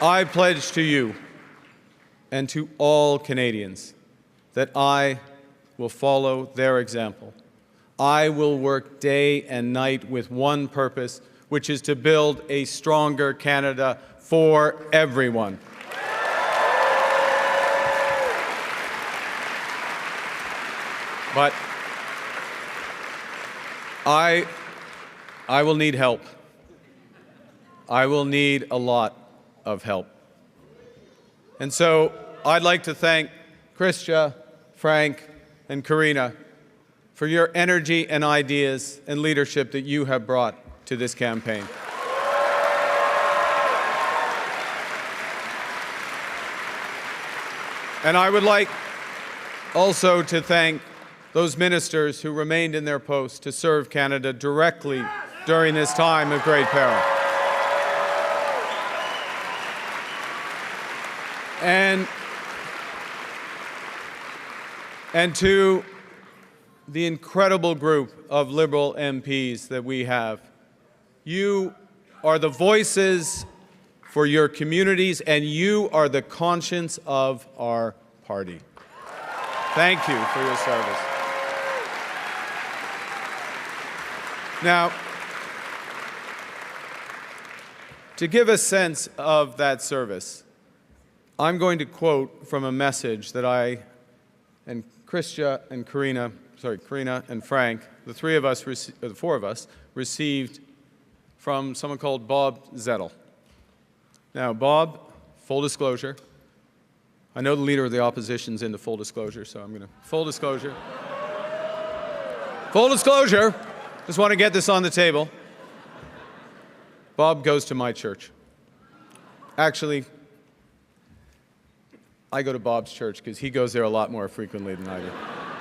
I pledge to you and to all Canadians that I will follow their example. I will work day and night with one purpose, which is to build a stronger Canada for everyone. But I will need help. I will need a lot of help. And so I'd like to thank Christia, Frank, and Karina for your energy and ideas and leadership that you have brought to this campaign. And I would like also to thank those ministers who remained in their posts to serve Canada directly during this time of great peril. And to the incredible group of Liberal MPs that we have, you are the voices for your communities, and you are the conscience of our party. Thank you for your service. Now, to give a sense of that service, I'm going to quote from a message that I and Christia and Karina and Frank, the four of us, received from someone called Bob Zettel. Now, Bob, full disclosure, I know the leader of the opposition's into full disclosure, so I'm going to full disclosure. Full disclosure, just want to get this on the table. Bob goes to my church. Actually, I go to Bob's church because he goes there a lot more frequently than I do.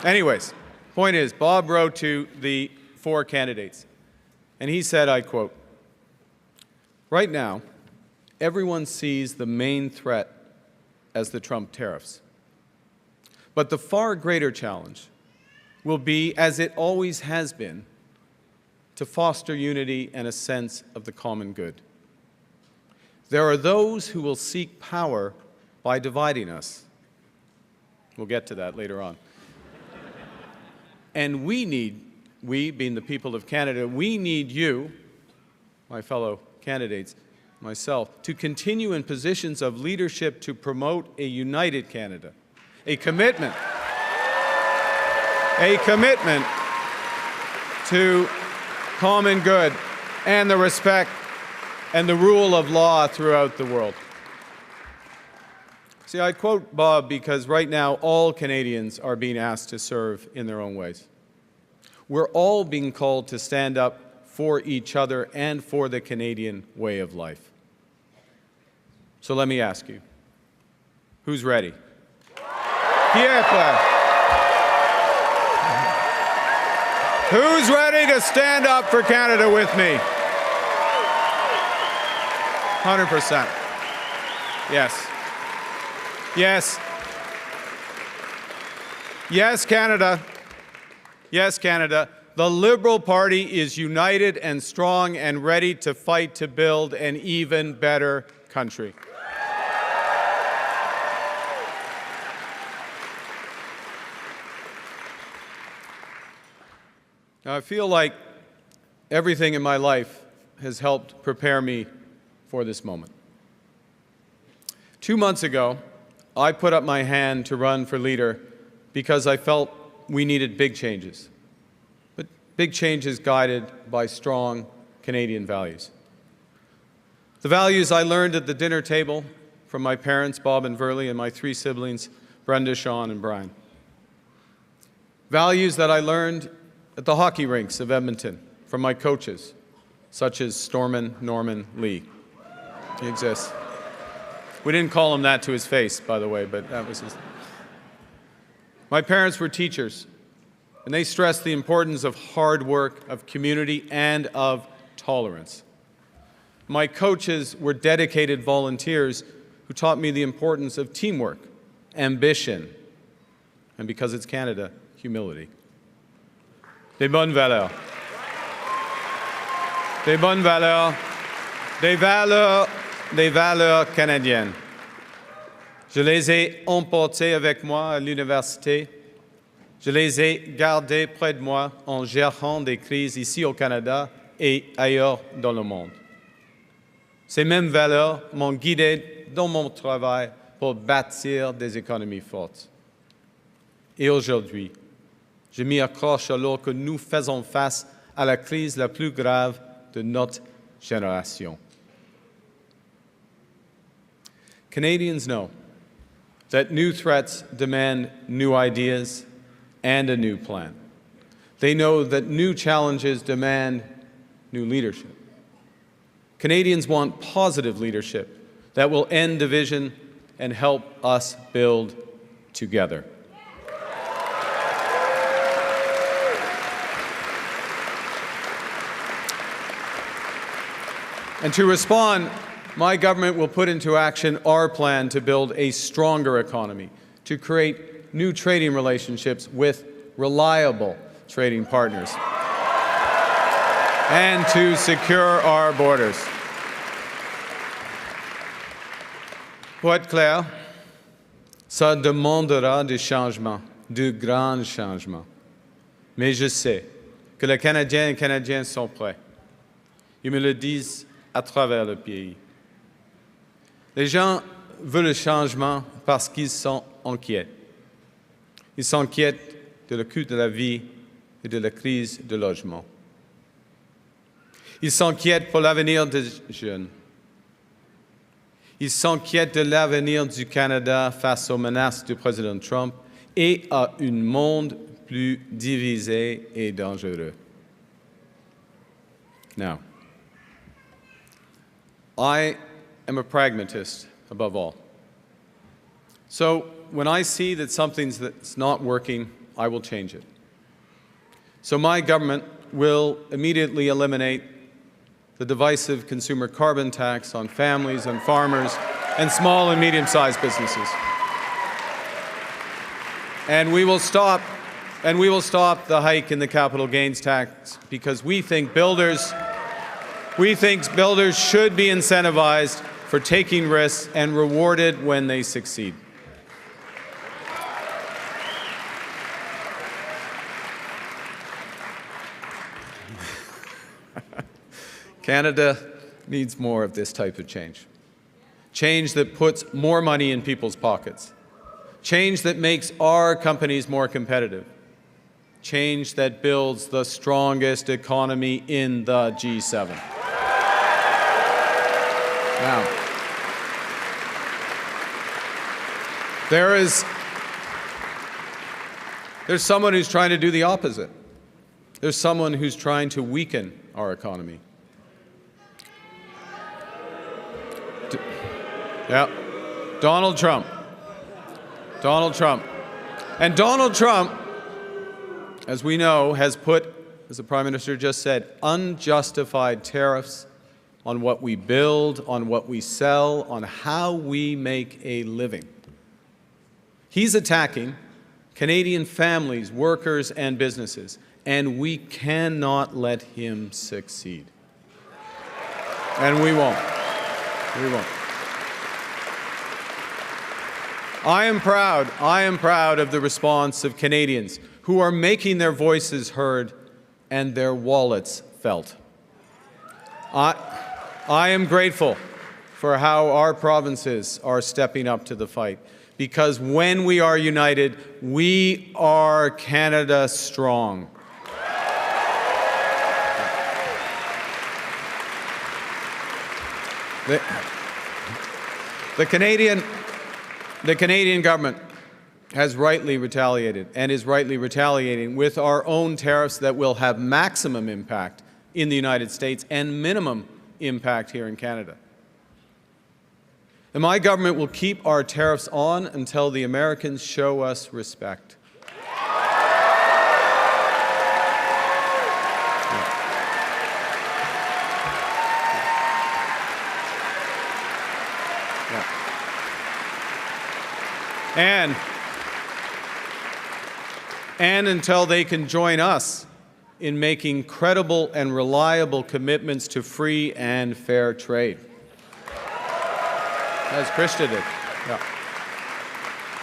Anyways, point is, Bob wrote to the four candidates, and he said, I quote, "Right now, everyone sees the main threat as the Trump tariffs. But the far greater challenge will be, as it always has been, to foster unity and a sense of the common good. There are those who will seek power by dividing us." We'll get to that later on. And we being the people of Canada, we need you, my fellow candidates, myself, to continue in positions of leadership to promote a united Canada, a commitment to common good and the respect and the rule of law throughout the world. See, I quote Bob because right now all Canadians are being asked to serve in their own ways. We're all being called to stand up for each other and for the Canadian way of life. So let me ask you, who's ready? Pierre-Claude. Who's ready to stand up for Canada with me? 100%. Yes. Yes. Yes, Canada. Yes, Canada. The Liberal Party is united and strong and ready to fight to build an even better country. Now, I feel like everything in my life has helped prepare me for this moment. 2 months ago, I put up my hand to run for leader because I felt we needed big changes, but big changes guided by strong Canadian values. The values I learned at the dinner table from my parents, Bob and Verly, and my 3 siblings, Brenda, Sean, and Brian. Values that I learned at the hockey rinks of Edmonton from my coaches, such as Stormin Norman Lee. He exists. We didn't call him that to his face, by the way, but that was his. My parents were teachers, and they stressed the importance of hard work, of community, and of tolerance. My coaches were dedicated volunteers who taught me the importance of teamwork, ambition, and because it's Canada, humility. Des bonnes valeurs. Des bonnes valeurs. Des valeurs les valeurs canadiennes. Je les ai emportées avec moi à l'université. Je les ai gardées près de moi en gérant des crises ici au Canada et ailleurs dans le monde. Ces mêmes valeurs m'ont guidé dans mon travail pour bâtir des économies fortes. Et aujourd'hui, je m'y accroche alors que nous faisons face à la crise la plus grave de notre génération. Canadians know that new threats demand new ideas and a new plan. They know that new challenges demand new leadership. Canadians want positive leadership that will end division and help us build together. And to respond, my government will put into action our plan to build a stronger economy, to create new trading relationships with reliable trading partners, and to secure our borders. Pour être clair, ça demandera des changements, de grands changements. Mais je sais que les Canadiens et Canadiennes sont prêts. Ils me le disent à travers le pays. Les gens veulent le changement parce qu'ils sont inquiets. Ils s'inquiètent de le coût de la vie et de la crise de logement. Ils s'inquiètent pour l'avenir des jeunes. Ils s'inquiètent de l'avenir du Canada face aux menaces du président Trump et à un monde plus divisé et dangereux. Now, I am a pragmatist above all. So when I see that something's that's not working, I will change it. So my government will immediately eliminate the divisive consumer carbon tax on families and farmers and small and medium-sized businesses. And we will stop the hike in the capital gains tax because we think builders should be incentivized for taking risks and rewarded when they succeed. Canada needs more of this type of change. Change that puts more money in people's pockets. Change that makes our companies more competitive. Change that builds the strongest economy in the G7. Now, there's someone who's trying to do the opposite. There's someone who's trying to weaken our economy. Yeah, Donald Trump. And Donald Trump, as we know, has put, as the Prime Minister just said, unjustified tariffs on what we build, on what we sell, on how we make a living. He's attacking Canadian families, workers, and businesses, and we cannot let him succeed. And we won't. We won't. I am proud of the response of Canadians who are making their voices heard and their wallets felt. I am grateful for how our provinces are stepping up to the fight, because when we are united, we are Canada strong. The Canadian government has rightly retaliated and is rightly retaliating with our own tariffs that will have maximum impact in the United States and minimum impact here in Canada. And my government will keep our tariffs on until the Americans show us respect. And until they can join us in making credible and reliable commitments to free and fair trade. as Krista did. Yeah.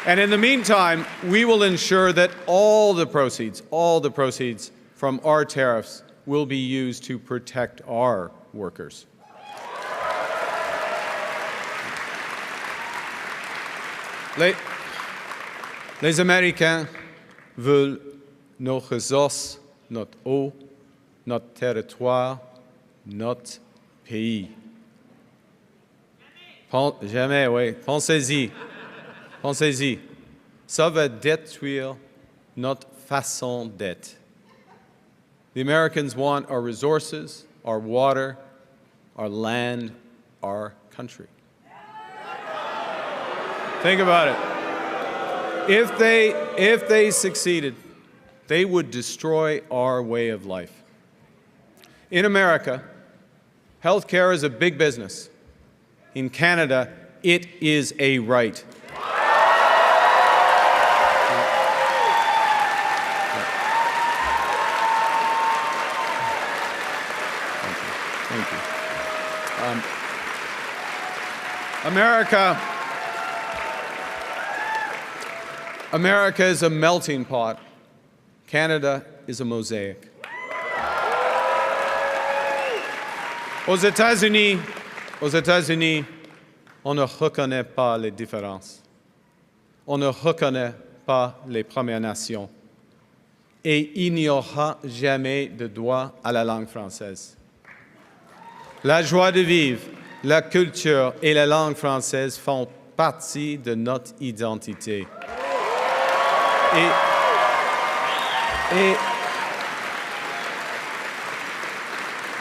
And in the meantime, we will ensure that all the proceeds from our tariffs will be used to protect our workers. Les Américains veulent nos ressources, notre eau, notre territoire, notre pays. Jamais, oui. Pensez-y. Pensez-y. Ça va détruire notre façon d'être. The Americans want our resources, our water, our land, our country. Think about it. If they succeeded, they would destroy our way of life. In America, healthcare is a big business. In Canada, it is a right. Thank you. America is a melting pot. Canada is a mosaic. Aux États-Unis, on ne reconnaît pas les différences. On ne reconnaît pas les Premières Nations. Et il n'y aura jamais de droit à la langue française. La joie de vivre, la culture et la langue française font partie de notre identité. Et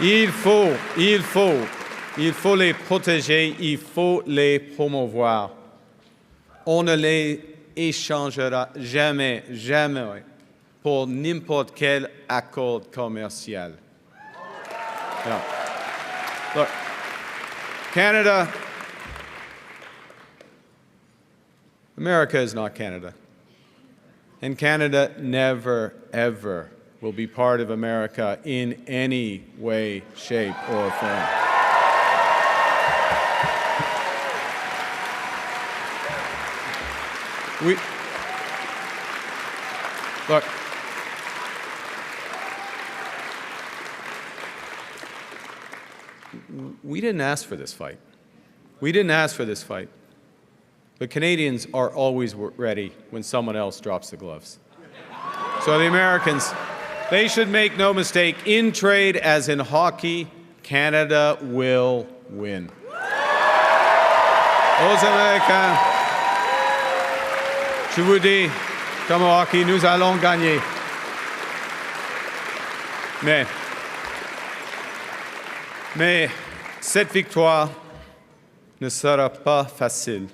il faut les protéger, il faut les promouvoir. On ne les échangera jamais pour n'importe quel accord commercial. Yeah. Look, Canada, America is not Canada. And Canada never, ever will be part of America in any way, shape, or form. Look, we didn't ask for this fight. We didn't ask for this fight. But Canadians are always ready when someone else drops the gloves. So the Americans, they should make no mistake, in trade as in hockey, Canada will win. Aux Américains, je vous dis, comme au hockey, nous allons gagner. Mais cette victoire ne sera pas facile.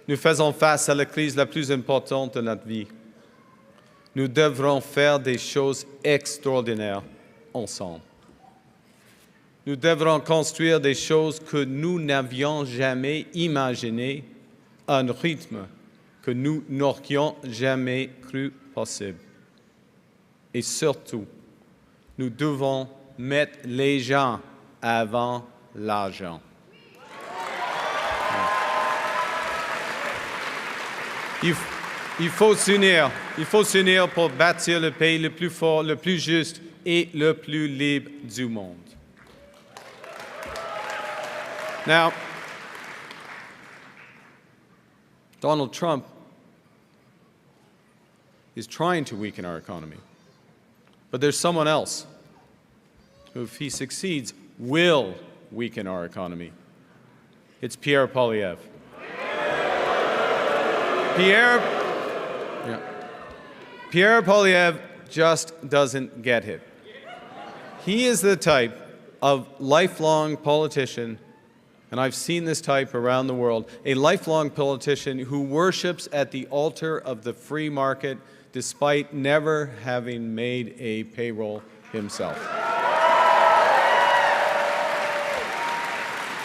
Nous faisons face à la crise la plus importante de notre vie. Nous devrons faire des choses extraordinaires ensemble. Nous devrons construire des choses que nous n'avions jamais imaginées à un rythme que nous n'aurions jamais cru possible. Et surtout, nous devons mettre les gens avant l'argent. Il faut s'unir pour bâtir le pays le plus fort, le plus juste et le plus libre du monde. Now, Donald Trump is trying to weaken our economy. But there's someone else who, if he succeeds, will weaken our economy. It's Pierre Poilievre. Pierre Poilievre just doesn't get it. He is the type of lifelong politician, and I've seen this type around the world, a lifelong politician who worships at the altar of the free market despite never having made a payroll himself.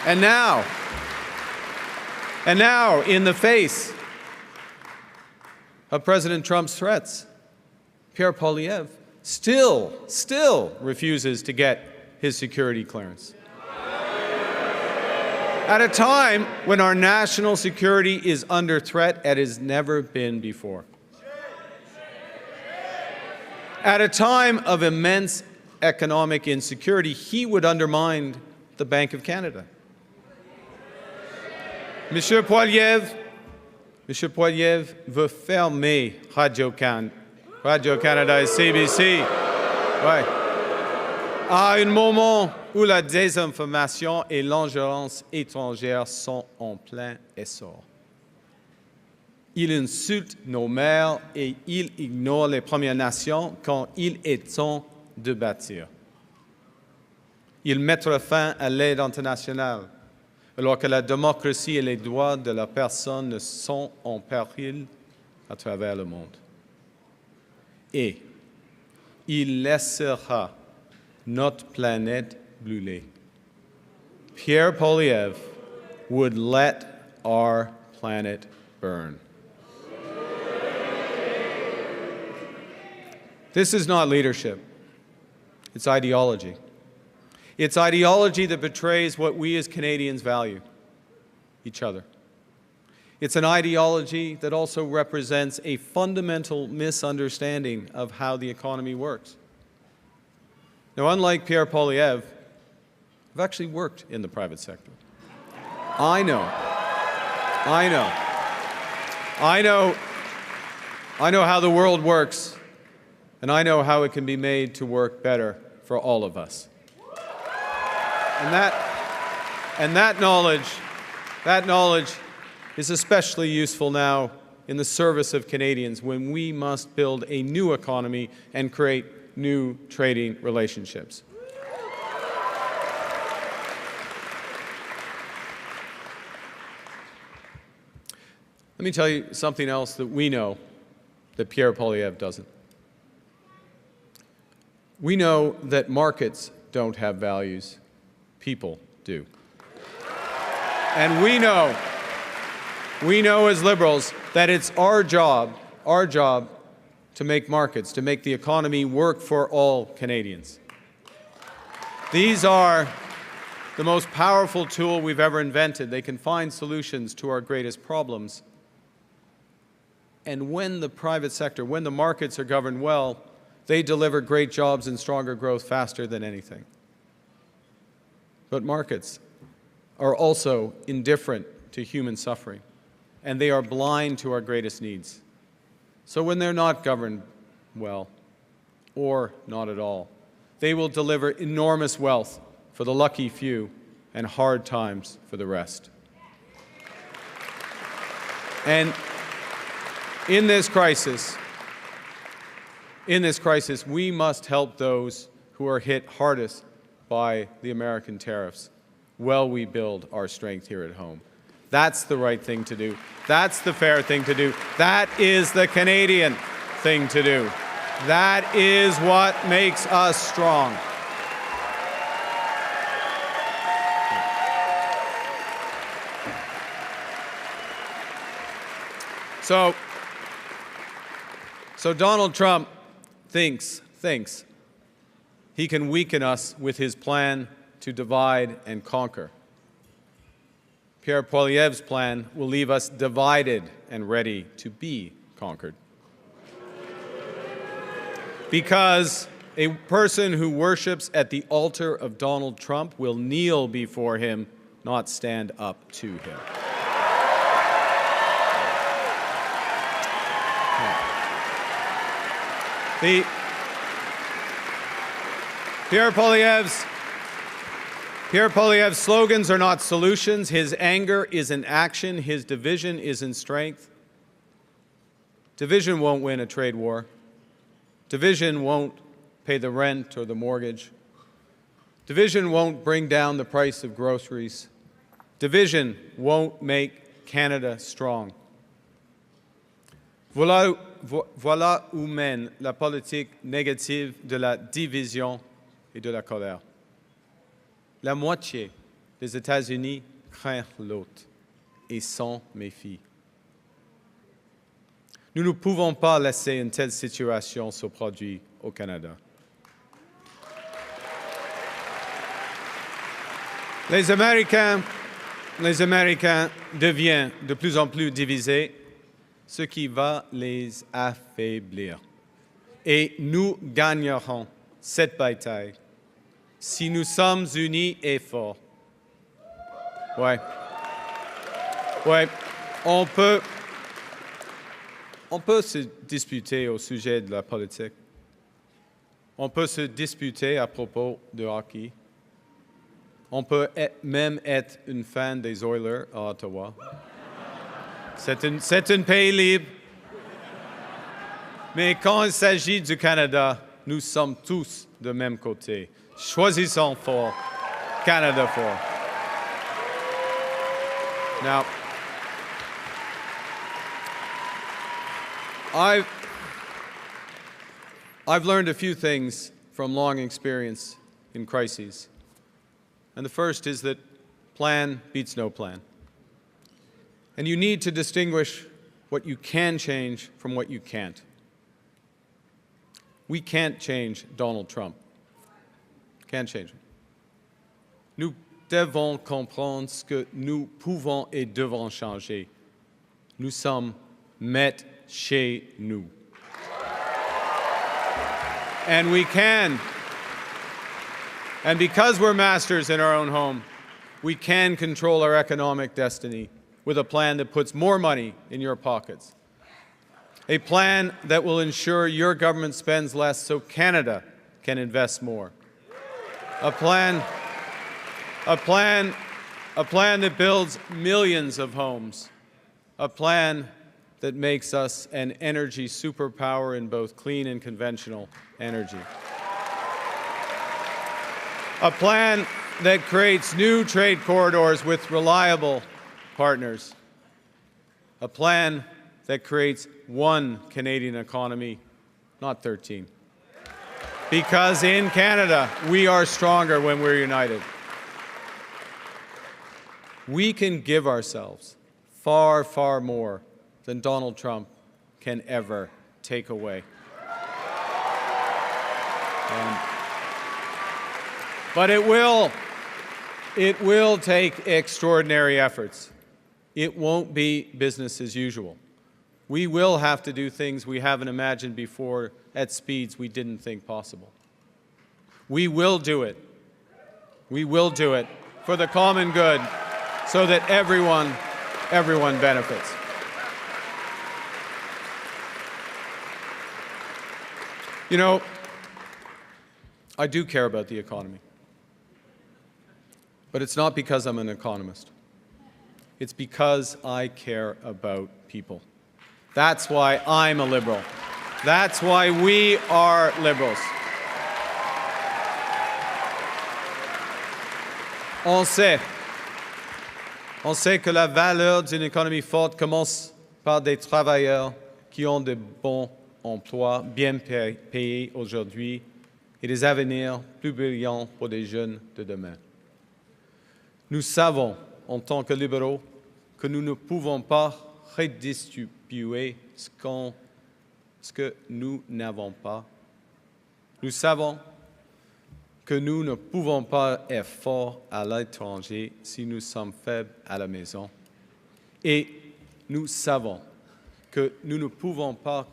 And now, in the face of President Trump's threats, Pierre Poilievre still refuses to get his security clearance. At a time when our national security is under threat as it has never been before. At a time of immense economic insecurity, he would undermine the Bank of Canada. Monsieur Poilievre veut fermer Radio-Canada et CBC. Ouais. À un moment où la désinformation et l'ingérence étrangère sont en plein essor. Il insulte nos maires et il ignore les Premières Nations quand il est temps de bâtir. Il mettra fin à l'aide internationale alors que la démocratie et les droits de la personne sont en péril à travers le monde. Et il laissera notre planète brûler. Pierre Poilievre would let our planet burn. This is not leadership. It's ideology. It's ideology that betrays what we as Canadians value, each other. It's an ideology that also represents a fundamental misunderstanding of how the economy works. Now, unlike Pierre Poilievre, I've actually worked in the private sector. I know how the world works, and I know how it can be made to work better for all of us. And that knowledge is especially useful now in the service of Canadians when we must build a new economy and create new trading relationships. Let me tell you something else that we know that Pierre Poilievre doesn't. We know that markets don't have values. People do. And we know as liberals that it's our job to make markets, to make the economy work for all Canadians. These are the most powerful tool we've ever invented. They can find solutions to our greatest problems. And when the private sector, when the markets are governed well, they deliver great jobs and stronger growth faster than anything. But markets are also indifferent to human suffering, and they are blind to our greatest needs. So when they're not governed well, or not at all, they will deliver enormous wealth for the lucky few and hard times for the rest. And in this crisis, we must help those who are hit hardest by the American tariffs while we build our strength here at home. That's the right thing to do. That's the fair thing to do. That is the Canadian thing to do. That is what makes us strong. So Donald Trump thinks he can weaken us with his plan to divide and conquer. Pierre Poilievre's plan will leave us divided and ready to be conquered. Because a person who worships at the altar of Donald Trump will kneel before him, not stand up to him. Pierre Poilievre's slogans are not solutions. His anger is in action. His division is in strength. Division won't win a trade war. Division won't pay the rent or the mortgage. Division won't bring down the price of groceries. Division won't make Canada strong. Voilà où mène la politique négative de la division et de la colère. La moitié des États-Unis craint l'autre et s'en méfie. Nous ne pouvons pas laisser une telle situation se produire au Canada. Les Américains les Américains deviennent de plus en plus divisés, ce qui va les affaiblir. Et nous gagnerons cette bataille si nous sommes unis et forts. Ouais. Ouais. On peut se disputer au sujet de la politique. On peut se disputer à propos de hockey. On peut même être une fan des Oilers à Ottawa. C'est un pays libre. Mais quand il s'agit du Canada, nous sommes tous de même côté. Choisissons fort. Canada fort. Now, I've learned a few things from long experience in crises. And the first is that plan beats no plan. And you need to distinguish what you can change from what you can't. We can't change Donald Trump. Can't change him. Nous devons comprendre ce que nous pouvons et devons changer. Nous sommes maîtres chez nous. And we can. And because we're masters in our own home, we can control our economic destiny with a plan that puts more money in your pockets. A plan that will ensure your government spends less so Canada can invest more. A plan that builds millions of homes. A plan that makes us an energy superpower in both clean and conventional energy. A plan that creates new trade corridors with reliable partners. A plan that creates one Canadian economy, not 13. Because in Canada, we are stronger when we're united. We can give ourselves far, far more than Donald Trump can ever take away. But it will take extraordinary efforts. It won't be business as usual. We will have to do things we haven't imagined before at speeds we didn't think possible. We will do it. We will do it for the common good so that everyone benefits. You know, I do care about the economy. But it's not because I'm an economist. It's because I care about people. That's why I'm a liberal. That's why we are liberals. On sait que la valeur d'une économie forte commence par des travailleurs qui ont de bons emplois bien payés aujourd'hui et des avenirs plus brillants pour les jeunes de demain. Nous savons, en tant que libéraux, que nous ne pouvons pas redistribuer ce que nous n'avons pas. Nous savons que nous ne pouvons pas être forts à l'étranger si nous sommes faibles à la maison. Et nous savons que nous ne pouvons pas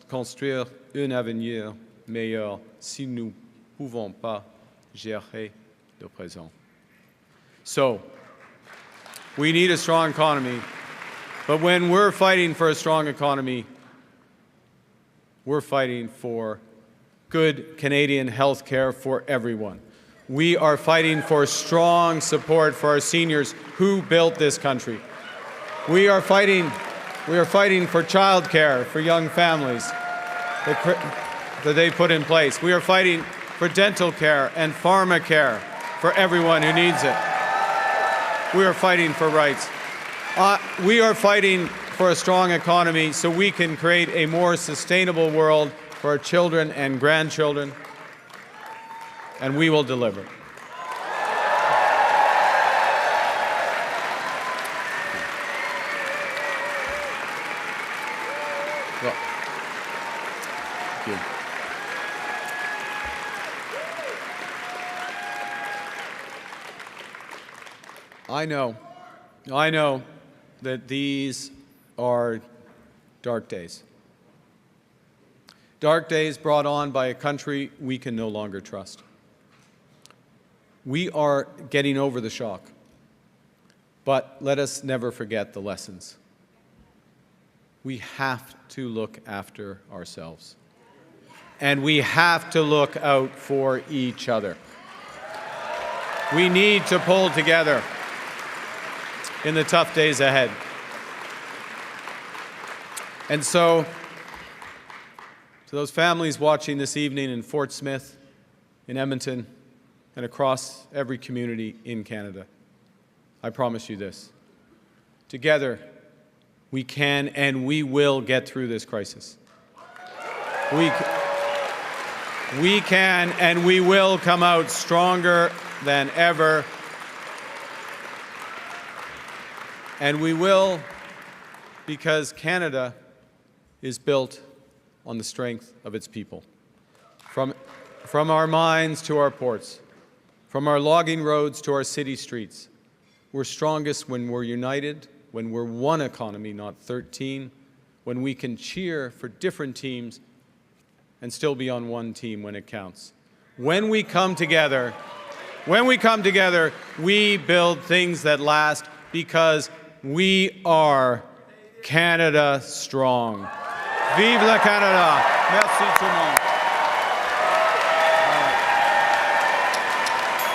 construire un avenir meilleur si nous ne pouvons pas gérer le présent. So, we need a strong economy, but when we're fighting for a strong economy, we're fighting for good Canadian health care for everyone. We are fighting for strong support for our seniors who built this country. We are fighting for child care for young families that they put in place. We are fighting for dental care and pharma care for everyone who needs it. We are fighting for rights. We are fighting for a strong economy so we can create a more sustainable world for our children and grandchildren, and we will deliver. Well, thank you. I know I know that these are dark days. Dark days brought on by a country we can no longer trust. We are getting over the shock, but let us never forget the lessons. We have to look after ourselves, and we have to look out for each other. We need to pull together in the tough days ahead. And so, to those families watching this evening in Fort Smith, in Edmonton, and across every community in Canada, I promise you this. Together, we can and we will get through this crisis. We can and we will come out stronger than ever. And we will, because Canada is built on the strength of its people. From our mines to our ports, from our logging roads to our city streets, we're strongest when we're united, when we're one economy, not 13, when we can cheer for different teams and still be on one team when it counts. When we come together, we build things that last because we are Canada strong. Vive le Canada! Merci tout le monde.